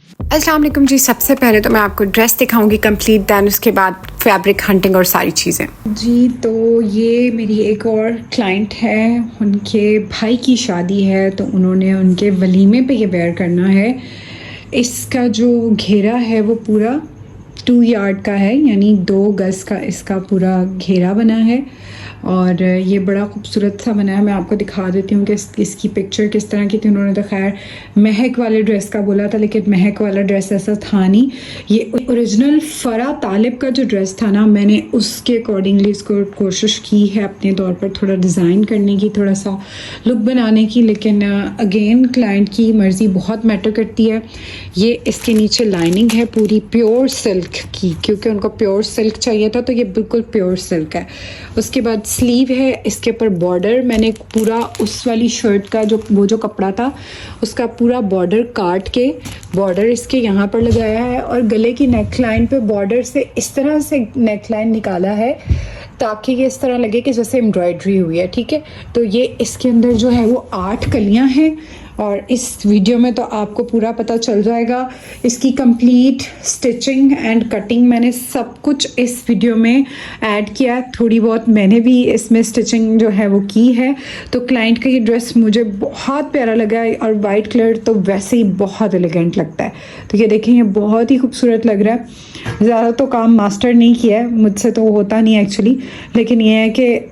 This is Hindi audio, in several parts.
अस्सलाम वालेकुम जी। सबसे पहले तो मैं आपको ड्रेस दिखाऊंगी कंप्लीट, दैन उसके बाद फैब्रिक हंटिंग और सारी चीज़ें। जी, तो ये मेरी एक और क्लाइंट है, उनके भाई की शादी है तो उन्होंने उनके वलीमे पे ये वेयर करना है। इसका जो घेरा है वो पूरा 2 यार्ड का है, यानी 2 गज़ का इसका पूरा घेरा बना है और ये बड़ा खूबसूरत सा बना है। मैं आपको दिखा देती हूँ कि इसकी पिक्चर किस तरह की थी। उन्होंने तो खैर महक वाले ड्रेस का बोला था, लेकिन महक वाला ड्रेस ऐसा था नहीं। ये ओरिजिनल फ़रा तालिब का जो ड्रेस था ना, मैंने उसके अकॉर्डिंगली इसको कोशिश की है अपने तौर पर थोड़ा डिज़ाइन करने की, थोड़ा सा लुक बनाने की, लेकिन अगेन क्लाइंट की मर्ज़ी बहुत मैटर करती है। ये इसके नीचे लाइनिंग है पूरी प्योर सिल्क की, क्योंकि उनको प्योर सिल्क चाहिए था, तो ये बिल्कुल प्योर सिल्क है। उसके बाद स्लीव है, इसके ऊपर बॉर्डर मैंने पूरा उस वाली शर्ट का जो कपड़ा था उसका पूरा बॉर्डर काट के बॉर्डर इसके यहाँ पर लगाया है और गले की नेक लाइन पे बॉर्डर से इस तरह से नेक लाइन निकाला है ताकि ये इस तरह लगे कि जैसे एम्ब्रॉयडरी हुई है। ठीक है, तो ये इसके अंदर जो है वो 8 कलियाँ हैं और इस वीडियो में तो आपको पूरा पता चल जाएगा। इसकी कंप्लीट स्टिचिंग एंड कटिंग मैंने सब कुछ इस वीडियो में ऐड किया। थोड़ी बहुत मैंने भी इसमें स्टिचिंग जो है वो की है। तो क्लाइंट का ये ड्रेस मुझे बहुत प्यारा लगा है और वाइट कलर तो वैसे ही बहुत एलिगेंट लगता है। तो ये देखें, ये बहुत ही खूबसूरत लग रहा है। ज़्यादा तो काम मास्टर नहीं किया है, मुझसे तो होता नहीं एक्चुअली, लेकिन ये है कि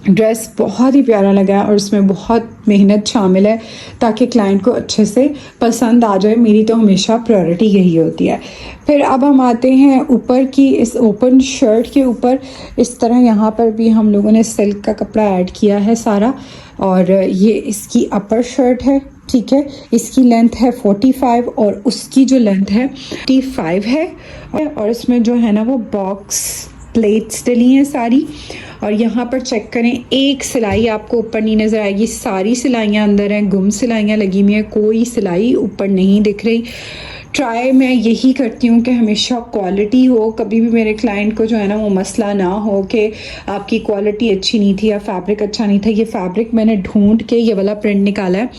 ड्रेस बहुत ही प्यारा लगा है और उसमें बहुत मेहनत शामिल है ताकि क्लाइंट को अच्छे से पसंद आ जाए। मेरी तो हमेशा प्रायोरिटी यही होती है। फिर अब हम आते हैं ऊपर की इस ओपन शर्ट के ऊपर। इस तरह यहाँ पर भी हम लोगों ने सिल्क का कपड़ा ऐड किया है सारा, और ये इसकी अपर शर्ट है। ठीक है, इसकी लेंथ है 45 और उसकी जो लेंथ है 55 है, और इसमें जो है ना वो बॉक्स प्लेट्स डली हैं सारी। और यहाँ पर चेक करें, एक सिलाई आपको ऊपर नहीं नज़र आएगी, सारी सिलाइयाँ अंदर हैं, गुम सिलाइयाँ लगी हुई हैं, कोई सिलाई ऊपर नहीं दिख रही। ट्राई मैं यही करती हूँ कि हमेशा क्वालिटी हो, कभी भी मेरे क्लाइंट को जो है ना वो मसला ना हो कि आपकी क्वालिटी अच्छी नहीं थी या फैब्रिक अच्छा नहीं था। ये फैब्रिक मैंने ढूंढ के ये वाला प्रिंट निकाला है।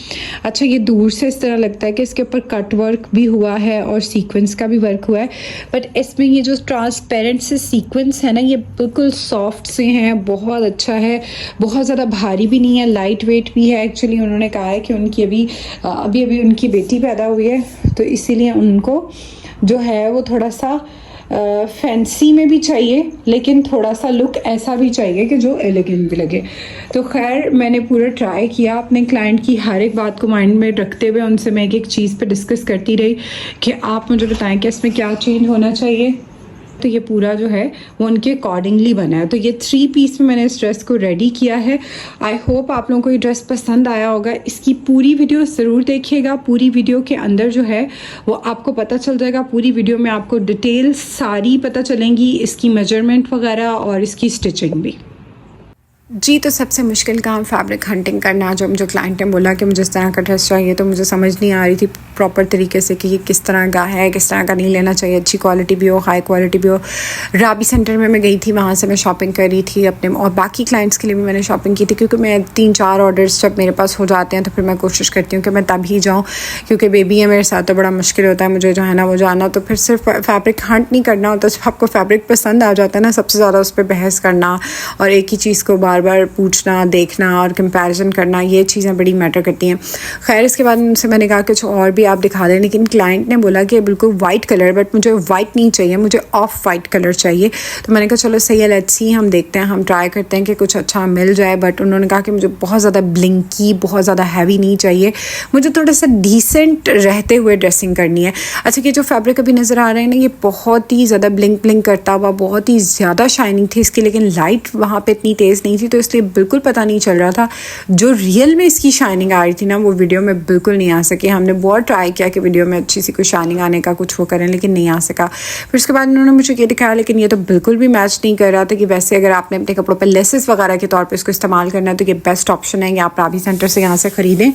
अच्छा, ये दूर से इस तरह लगता है कि इसके ऊपर कट वर्क भी हुआ है और सीक्वेंस का भी वर्क हुआ है, बट इसमें ये जो ट्रांसपेरेंट से सीक्वेंस है ना, ये बिल्कुल सॉफ्ट से हैं, बहुत अच्छा है, बहुत ज़्यादा भारी भी नहीं है, लाइट वेट भी है। एक्चुअली उन्होंने कहा है कि उनकी अभी उनकी बेटी पैदा हुई है, तो इसीलिए उनको जो है वो थोड़ा सा फैंसी में भी चाहिए, लेकिन थोड़ा सा लुक ऐसा भी चाहिए कि जो एलिगेंट भी लगे। तो खैर मैंने पूरा ट्राई किया अपने क्लाइंट की हर एक बात को माइंड में रखते हुए उनसे मैं एक चीज़ पे डिस्कस करती रही कि आप मुझे बताएं कि इसमें क्या चेंज होना चाहिए। तो ये पूरा जो है वो उनके अकॉर्डिंगली बना है। तो ये 3 पीस में मैंने इस ड्रेस को रेडी किया है। आई होप आप लोगों को ये ड्रेस पसंद आया होगा। इसकी पूरी वीडियो ज़रूर देखिएगा। पूरी वीडियो के अंदर जो है वो आपको पता चल जाएगा। पूरी वीडियो में आपको डिटेल्स सारी पता चलेंगी, इसकी मेजरमेंट वगैरह और इसकी स्टिचिंग भी। जी, तो सबसे मुश्किल काम फैब्रिक हंटिंग करना। जो मुझे क्लाइंट ने बोला कि मुझे इस तरह का ड्रेस चाहिए, तो मुझे समझ नहीं आ रही थी प्रॉपर तरीके से कि ये किस तरह का है, किस तरह का नहीं लेना चाहिए, अच्छी क्वालिटी भी हो, हाई क्वालिटी भी हो। राबी सेंटर में मैं गई थी, वहाँ से मैं शॉपिंग कर रही थी अपने और बाकी क्लाइंट्स के लिए भी मैंने शॉपिंग की थी, क्योंकि मैं 3-4 ऑर्डर्स जब मेरे पास हो जाते हैं तो फिर मैं कोशिश करती हूँ कि मैं तभी जाऊँ, क्योंकि बेबी है मेरे साथ तो बड़ा मुश्किल होता है मुझे जो है ना वो जाना। तो फिर सिर्फ फैब्रिक हंट नहीं करना होता, जब आपको फैब्रिक पसंद आ जाता है ना, सबसे ज़्यादा उस पर बहस करना और एक ही चीज़ को बार बार पूछना, देखना और कंपैरिजन करना, ये चीज़ें बड़ी मैटर करती हैं। खैर इसके बाद उनसे मैंने कहा कुछ और भी आप दिखा दें, लेकिन क्लाइंट ने बोला कि बिल्कुल वाइट कलर, बट मुझे वाइट नहीं चाहिए, मुझे ऑफ वाइट कलर चाहिए। तो मैंने कहा चलो सही है, लेट्स सी, हम देखते हैं, हम ट्राई करते हैं कि कुछ अच्छा मिल जाए। बट उन्होंने कहा कि मुझे बहुत ज़्यादा ब्लिंकी, बहुत ज़्यादा हैवी नहीं चाहिए, मुझे थोड़ा सा डिसेंट रहते हुए ड्रेसिंग करनी है। अच्छा, ये जो फैब्रिक अभी नज़र आ रहा है ना, ये बहुत ही ज़्यादा ब्लिंक करता हुआ, बहुत ही ज़्यादा शाइनिंग थी इसकी, लेकिन लाइट वहाँ पर इतनी तेज़ नहीं थी, तो इसलिए बिल्कुल पता नहीं चल रहा था। जो रियल में इसकी शाइनिंग आ रही थी ना, वो वीडियो में बिल्कुल नहीं आ सकी। हमने बहुत ट्राई किया कि वीडियो में अच्छी सी कोई शाइनिंग आने का कुछ वो करें, लेकिन नहीं आ सका। फिर उसके बाद उन्होंने मुझे ये दिखाया, लेकिन ये तो बिल्कुल भी मैच नहीं कर रहा था कि वैसे अगर आपने अपने कपड़ों पर लेसेस वगैरह के तौर पर इसको इस्तेमाल करना है तो ये बेस्ट ऑप्शन है, या आप राबी सेंटर से यहाँ से ख़रीदें।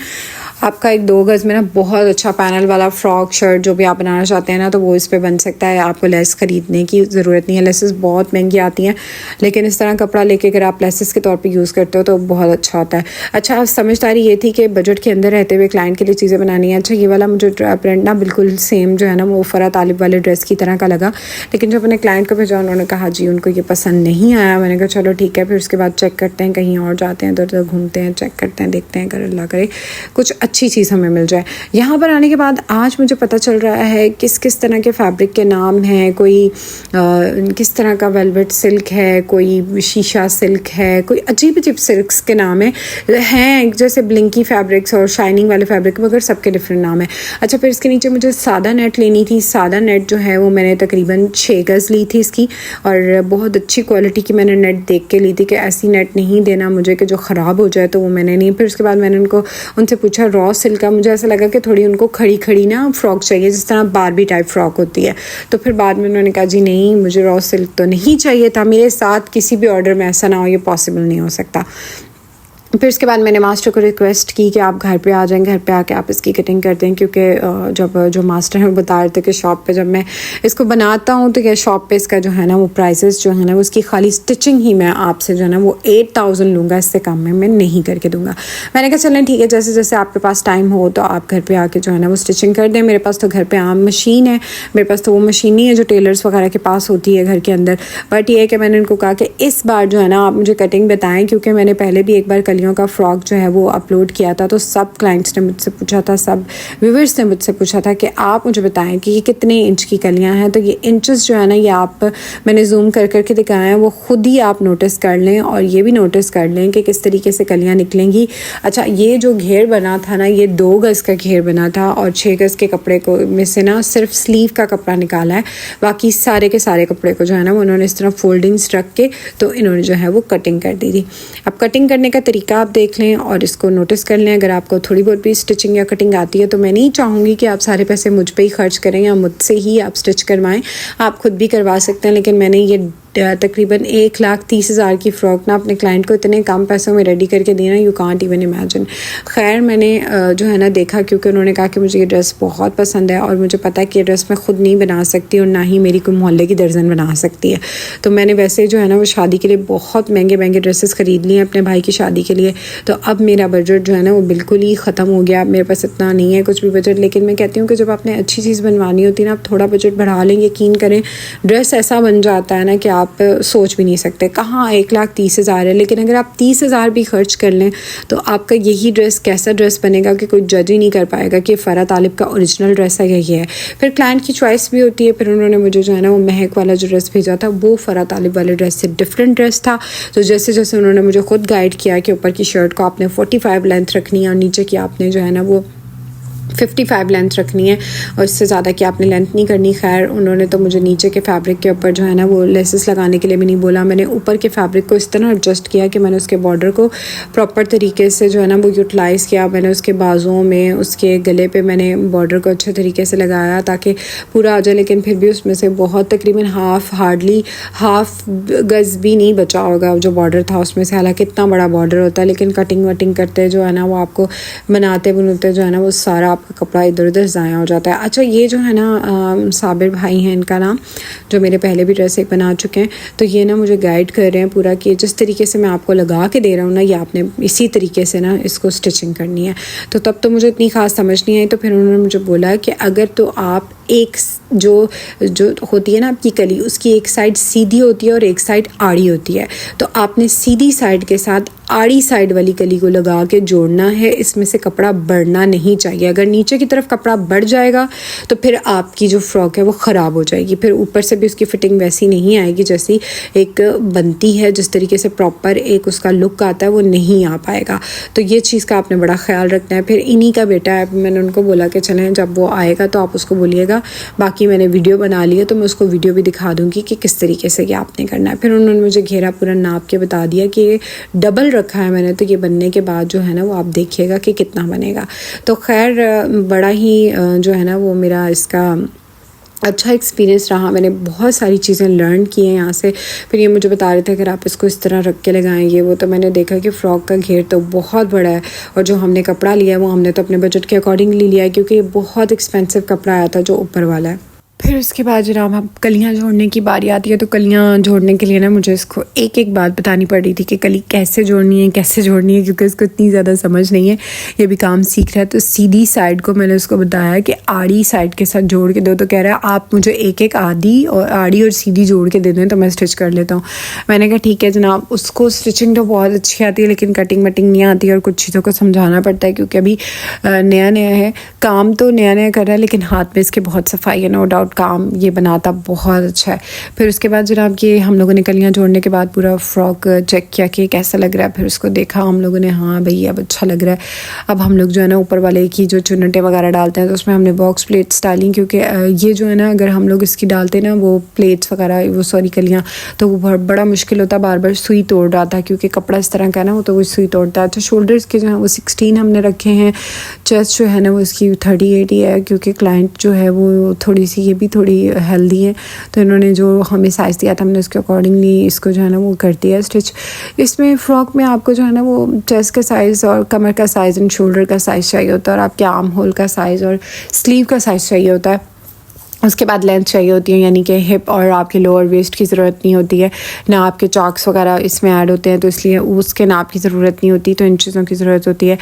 आपका एक 2 गज़ में ना बहुत अच्छा पैनल वाला फ्रॉक शर्ट जो भी आप बनाना चाहते हैं ना, तो वो इस पर बन सकता है। आपको लेस ख़रीदने की ज़रूरत नहीं है, लेसेस बहुत महंगी आती हैं, लेकिन इस तरह कपड़ा लेके अगर आप लेसेस के तौर पे यूज़ करते हो तो बहुत अच्छा होता है। अच्छा, समझदारी ये थी कि बजट के अंदर रहते हुए क्लाइंट के लिए चीज़ें बनानी है। अच्छा, ये वाला मुझे प्रिंट ना बिल्कुल सेम जो है ना वो फ़रा तालिब वाले ड्रेस की तरह का लगा, लेकिन जब मैंने क्लाइंट को भेजा उन्होंने कहा जी उनको ये पसंद नहीं आया। मैंने कहा चलो ठीक है, फिर उसके बाद चेक करते हैं, कहीं और जाते हैं, इधर उधर घूमते हैं, चेक करते हैं, देखते हैं, अगर अल्लाह करे कुछ अच्छी चीज़ हमें मिल जाए। यहाँ पर आने के बाद आज मुझे पता चल रहा है किस किस तरह के फैब्रिक के नाम हैं। कोई किस तरह का वेलवेट सिल्क है, कोई शीशा सिल्क है, कोई अजीब अजीब सिल्क्स के नाम हैं जैसे ब्लिंकी फैब्रिक्स और शाइनिंग वाले फैब्रिक, मगर सबके डिफरेंट नाम है। अच्छा, फिर इसके नीचे मुझे सादा नेट लेनी थी। सादा नेट जो है वो मैंने तकरीबन 6 गज़ ली थी इसकी, और बहुत अच्छी क्वालिटी की मैंने नेट देख के ली थी कि ऐसी नेट नहीं देना मुझे कि जो ख़राब हो जाए, तो वो मैंने नहीं। फिर उसके बाद मैंने उनसे पूछा रॉ सिल्क का। मुझे ऐसा लगा कि थोड़ी उनको खड़ी खड़ी ना फ़्रॉक चाहिए, जिस तरह बारबी टाइप फ़्रॉक होती है। तो फिर बाद में उन्होंने कहा जी नहीं, मुझे रॉ सिल्क तो नहीं चाहिए था, मेरे साथ किसी भी ऑर्डर में ऐसा ना हो, ये पॉसिबल नहीं हो सकता। फिर उसके बाद मैंने मास्टर को रिक्वेस्ट की कि आप घर पे आ जाएं, घर पे आके आप इसकी कटिंग कर दें, क्योंकि जब जो मास्टर हैं बता रहे थे कि शॉप पे जब मैं इसको बनाता हूँ तो क्या शॉप पे इसका जो है ना वो प्राइसेस जो है ना उसकी खाली स्टिचिंग ही मैं आपसे जो है ना वो 8000 लूँगा, इससे कम में मैं नहीं करके दूँगा। मैंने कहा चलें ठीक है, जैसे जैसे आपके पास टाइम हो तो आप घर पर आके जो है ना वो स्टिचिंग कर दें। मेरे पास तो घर पर आम मशीन है, मेरे पास तो वो मशीन नहीं है जो टेलर्स वगैरह के पास होती है घर के अंदर। बट ये है कि मैंने उनको कहा कि इस बार जो है ना आप मुझे कटिंग बताएँ, क्योंकि मैंने पहले भी एक बार का फ्रॉक जो है वो अपलोड किया था, तो सब क्लाइंट्स ने मुझसे पूछा था, सब व्यूवर्स ने मुझसे पूछा था कि आप मुझे बताएं कि ये कितने इंच की कलियां हैं। तो ये इंचेस जो है ना ये आप मैंने जूम कर करके दिखाया है, वो खुद ही आप नोटिस कर लें और ये भी नोटिस कर लें कि किस तरीके से कलियां निकलेंगी। अच्छा, ये जो घेर बना था ना ये 2 गज़ का घेर बना था, और 6 गज़ के कपड़े को में से ना सिर्फ स्लीव का कपड़ा निकाला है, बाकी सारे के सारे कपड़े को जो है ना वो उन्होंने इस तरह फोल्डिंग्स रख के तो इन्होंने जो है वो कटिंग कर दी थी। अब कटिंग करने का तरीका आप देख लें और इसको नोटिस कर लें। अगर आपको थोड़ी बहुत भी स्टिचिंग या कटिंग आती है तो मैं नहीं चाहूँगी कि आप सारे पैसे मुझ पे ही खर्च करें या मुझसे ही आप स्टिच करवाएं, आप खुद भी करवा सकते हैं। लेकिन मैंने ये तकरीबन 1,30,000 की फ़्रॉक ना अपने क्लाइंट को इतने कम पैसों में रेडी करके दी ना, यू कांट इवन इमेजिन। खैर मैंने जो है ना देखा, क्योंकि उन्होंने कहा कि मुझे ये ड्रेस बहुत पसंद है और मुझे पता है कि ये ड्रेस मैं ख़ुद नहीं बना सकती और ना ही मेरी कोई मोहल्ले की दर्जन बना सकती है। तो मैंने वैसे जो है ना वो शादी के लिए बहुत महंगे महंगे ड्रेसेस ख़रीद लिए अपने भाई की शादी के लिए। तो अब मेरा बजट जो है ना वो बिल्कुल ही ख़त्म हो गया, मेरे पास इतना नहीं है कुछ भी बजट। लेकिन मैं कहती हूँ कि जब आपने अच्छी चीज़ बनवानी होती है ना, आप थोड़ा बजट बढ़ा लें, यकीन करें ड्रेस ऐसा बन जाता है ना कि आप सोच भी नहीं सकते। कहाँ 1,30,000 है, लेकिन अगर आप 30,000 भी खर्च कर लें तो आपका यही ड्रेस कैसा ड्रेस बनेगा कि कोई जज ही नहीं कर पाएगा कि फ़रा तालिब का ओरिजिनल ड्रेस है यही है। फिर क्लाइंट की चॉइस भी होती है। फिर उन्होंने मुझे जो है ना वो महक वाला जो ड्रेस भेजा था वो फ़रा तालिब वाले ड्रेस से डिफरेंट ड्रेस था। तो जैसे जैसे उन्होंने मुझे खुद गाइड किया कि ऊपर की शर्ट को आपने 45 लेंथ रखनी है और नीचे की आपने जो है ना वो 55 लेंथ रखनी है, और इससे ज़्यादा कि आपने लेंथ नहीं करनी। खैर उन्होंने तो मुझे नीचे के फैब्रिक के ऊपर जो है ना वो लेसेस लगाने के लिए भी नहीं बोला। मैंने ऊपर के फैब्रिक को इस तरह एडजस्ट किया कि मैंने उसके बॉर्डर को प्रॉपर तरीके से जो है ना वो यूटिलाइज़ किया। मैंने उसके बाजुओं में, उसके गले पे मैंने बॉर्डर को अच्छे तरीके से लगाया ताकि पूरा आ जाए। लेकिन फिर भी उसमें से बहुत तकरीबन हार्डली हाफ गज़ भी नहीं बचा होगा जो बॉर्डर था उसमें से। हालांकि इतना बड़ा बॉर्डर होता है, लेकिन कटिंग वटिंग करते जो है ना वो आपको बनाते बनते जो है ना वो सारा कपड़ा इधर उधर ज़ाया हो जाता है। अच्छा, ये जो है ना साबिर भाई हैं, इनका नाम, जो मेरे पहले भी ड्रेस एक बना चुके हैं, तो ये ना मुझे गाइड कर रहे हैं पूरा कि जिस तरीके से मैं आपको लगा के दे रहा हूँ ना ये आपने इसी तरीके से ना इसको स्टिचिंग करनी है। तो तब तो मुझे इतनी ख़ास समझ नहीं आई। तो फिर उन्होंने मुझे बोला कि अगर तो आप एक जो होती है ना आपकी कली, उसकी एक साइड सीधी होती है और एक साइड आड़ी होती है, तो आपने सीधी साइड के साथ आड़ी साइड वाली कली को लगा के जोड़ना है। इसमें से कपड़ा बढ़ना नहीं चाहिए। अगर नीचे की तरफ कपड़ा बढ़ जाएगा तो फिर आपकी जो फ्रॉक है वो ख़राब हो जाएगी। फिर ऊपर से भी उसकी फ़िटिंग वैसी नहीं आएगी जैसी एक बनती है, जिस तरीके से प्रॉपर एक उसका लुक आता है वो नहीं आ पाएगा। तो ये चीज़ का आपने बड़ा ख्याल रखना है। फिर इन्हीं का बेटा है, मैंने उनको बोला कि चलें जब वो आएगा तो आप उसको बोलिएगा। बाकी मैंने वीडियो बना ली है तो मैं उसको वीडियो भी दिखा दूँगी कि किस तरीके से ये आपने करना है। फिर उन्होंने मुझे घेरा पूरा नाप के बता दिया कि ये डबल रखा है मैंने, तो ये बनने के बाद जो है ना वो आप देखिएगा कि कितना बनेगा। तो खैर बड़ा ही जो है ना वो मेरा इसका अच्छा एक्सपीरियंस रहा। मैंने बहुत सारी चीज़ें लर्न की हैं यहाँ से। फिर ये मुझे बता रहे थे अगर आप इसको इस तरह रख के लगाएंगे वो, तो मैंने देखा कि फ़्रॉक का घेर तो बहुत बड़ा है, और जो हमने कपड़ा लिया है वो हमने तो अपने बजट के अकॉर्डिंगली लिया है, क्योंकि ये बहुत एक्सपेंसिव कपड़ा आया था जो ऊपर वाला है। फिर उसके बाद जनाब हम कलियाँ जोड़ने की बारी आती है। तो कलियाँ जोड़ने के लिए ना मुझे इसको एक एक बात बतानी पड़ रही थी कि कली कैसे जोड़नी है क्योंकि इसको इतनी ज़्यादा समझ नहीं है, ये भी काम सीख रहा है। तो सीधी साइड को मैंने उसको बताया कि आड़ी साइड के साथ जोड़ के दो। तो कह रहा है आप मुझे एक एक आड़ी और सीधी जोड़ के दे दें तो मैं स्टिच कर लेता हूँ। मैंने कहा ठीक है जनाब। उसको स्टिचिंग तो बहुत अच्छी आती है लेकिन कटिंग वटिंग नहीं आती और कुछ चीज़ों को समझाना पड़ता है क्योंकि अभी नया नया है, काम तो नया नया कर रहा है लेकिन हाथ में इसके बहुत सफाई है। नो डाउट काम ये बनाता बहुत अच्छा है। फिर उसके बाद जनाब ये हम लोगों ने कलियाँ जोड़ने के बाद पूरा फ्रॉक चेक किया कि कैसा लग रहा है। फिर उसको देखा हम लोगों ने, हाँ भाई अब अच्छा लग रहा है। अब हम लोग जो है ना ऊपर वाले की जो चुन्नटें वगैरह डालते हैं तो उसमें हमने बॉक्स प्लेट्स डाली क्योंकि ये जो है ना अगर हम लोग इसकी डालते ना वो प्लेट्स वगैरह वो सॉरी कलियाँ तो वो बहुत बड़ा मुश्किल होता, बार बार सुई तोड़ रहा था क्योंकि कपड़ा इस तरह का ना वो तो वो सुई तोड़ता है। अच्छा शोल्डर्स के जो है वो 16 हमने रखे हैं। चेस्ट जो है ना वो इसकी 38 ही है क्योंकि क्लाइंट जो है वो थोड़ी सी ये भी थोड़ी हेल्दी है तो इन्होंने जो हमें साइज़ दिया था हमने उसके अकॉर्डिंगली इसको जो है ना वो कर दिया स्टिच। इसमें फ़्रॉक में आपको जो है ना वो चेस्ट का साइज़ और कमर का साइज़ एंड शोल्डर का साइज़ चाहिए होता है और आपके आर्म होल का साइज़ और स्लीव का साइज़ चाहिए होता है। उसके बाद लेंथ चाहिए होती है यानी कि हिप और आपके लोअर वेस्ट की ज़रूरत नहीं होती है, ना आपके चॉक्स वगैरह इसमें ऐड होते हैं तो इसलिए उसके नाप की ज़रूरत नहीं होती, तो इन चीज़ों की ज़रूरत होती है।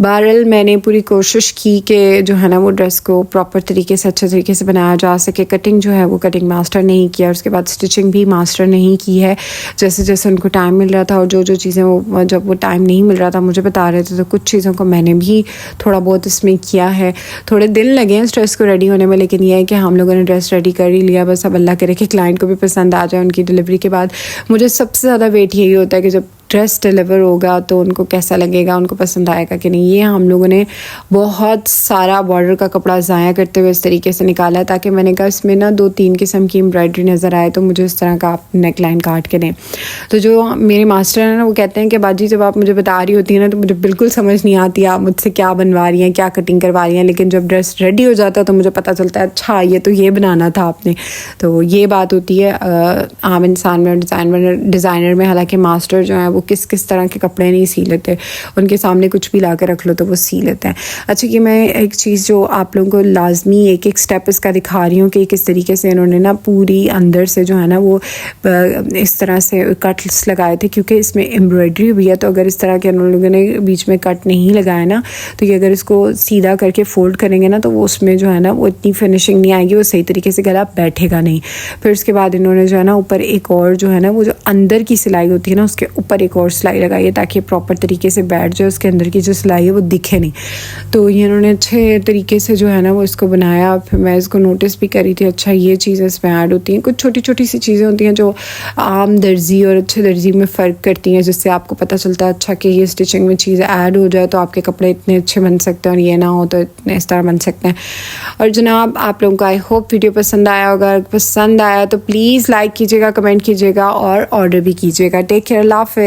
बहरहाल मैंने पूरी कोशिश की कि जो है ना वो ड्रेस को प्रॉपर तरीके से अच्छे तरीके से बनाया जा सके। कटिंग जो है वो कटिंग मास्टर नहीं किया, उसके बाद स्टिचिंग भी मास्टर नहीं की है। जैसे जैसे उनको टाइम मिल रहा था और जो चीज़ें वो जब वो टाइम नहीं मिल रहा था मुझे बता रहे थे तो कुछ चीज़ों को मैंने भी थोड़ा बहुत इसमें किया है। थोड़े दिन लगे हैं इस ड्रेस को रेडी होने में लेकिन यह है कि हम लोगों ने ड्रेस रेडी कर ही लिया। बस अब अल्लाह करे कि क्लाइंट को भी पसंद आ जाए उनकी डिलीवरी के बाद। मुझे सबसे ज़्यादा वेट यही होता है कि जब ड्रेस डिलीवर होगा तो उनको कैसा लगेगा, उनको पसंद आएगा कि नहीं। ये हम लोगों ने बहुत सारा बॉर्डर का कपड़ा ज़ाया करते हुए इस तरीके से निकाला है ताकि मैंने कहा इसमें ना 2-3 किस्म की एम्ब्रॉयडरी नज़र आए तो मुझे इस तरह का आप नेक लाइन काट के दें। तो जो मेरे मास्टर हैं ना वो कहते हैं कि बाजी जब आप मुझे बता रही होती है ना तो मुझे बिल्कुल समझ नहीं आती आप मुझसे क्या बनवा रही हैं, क्या कटिंग करवा रही हैं, लेकिन जब ड्रेस रेडी हो जाता है तो मुझे पता चलता है अच्छा ये तो ये बनाना था आपने। तो ये बात होती है आम इंसान में और डिज़ाइनर में। हालांकि मास्टर जो है वो किस तरह के कपड़े नहीं सी लेते, उनके सामने कुछ भी ला कर रख लो तो वो सी लेते हैं। अच्छा ये मैं एक चीज़ जो आप लोगों को लाजमी एक स्टेप इसका दिखा रही हूँ कि किस तरीके से इन्होंने ना पूरी अंदर से जो है ना वो इस तरह से कट्स लगाए थे क्योंकि इसमें एम्ब्रॉयडरी भी है। तो अगर इस तरह के उन लोगों ने बीच में कट नहीं लगाया ना तो ये अगर इसको सीधा करके फोल्ड करेंगे ना तो वो उसमें जो है ना वो इतनी फिनिशिंग नहीं आएगी, वो सही तरीके से गला बैठेगा नहीं। फिर उसके बाद इन्होंने जो है ना ऊपर एक और जो है ना वो जो अंदर की सिलाई होती है ना उसके ऊपर एक और सिलाई लगाई है ताकि प्रॉपर तरीके से बैठ जाए, उसके अंदर की जो सिलाई है वो दिखे नहीं। तो ये इन्होंने अच्छे तरीके से जो है ना वो इसको बनाया। फिर मैं इसको नोटिस भी करी थी अच्छा ये चीज़ें इसमें ऐड होती हैं, कुछ छोटी छोटी सी चीज़ें होती हैं जो आम दर्जी और अच्छे दर्जी में फ़र्क करती हैं जिससे आपको पता चलता है अच्छा कि ये स्टिचिंग में चीज़ें ऐड हो जाए तो आपके कपड़े इतने अच्छे बन सकते हैं और ये ना हो तो इतने इस तरह बन सकते हैं। और जनाब आप लोगों को आई होप वीडियो पसंद आया होगा। अगर पसंद आया तो प्लीज़ लाइक कीजिएगा, कमेंट कीजिएगा और ऑर्डर भी कीजिएगा। टेक केयर, अल्लाह हाफ़िज़।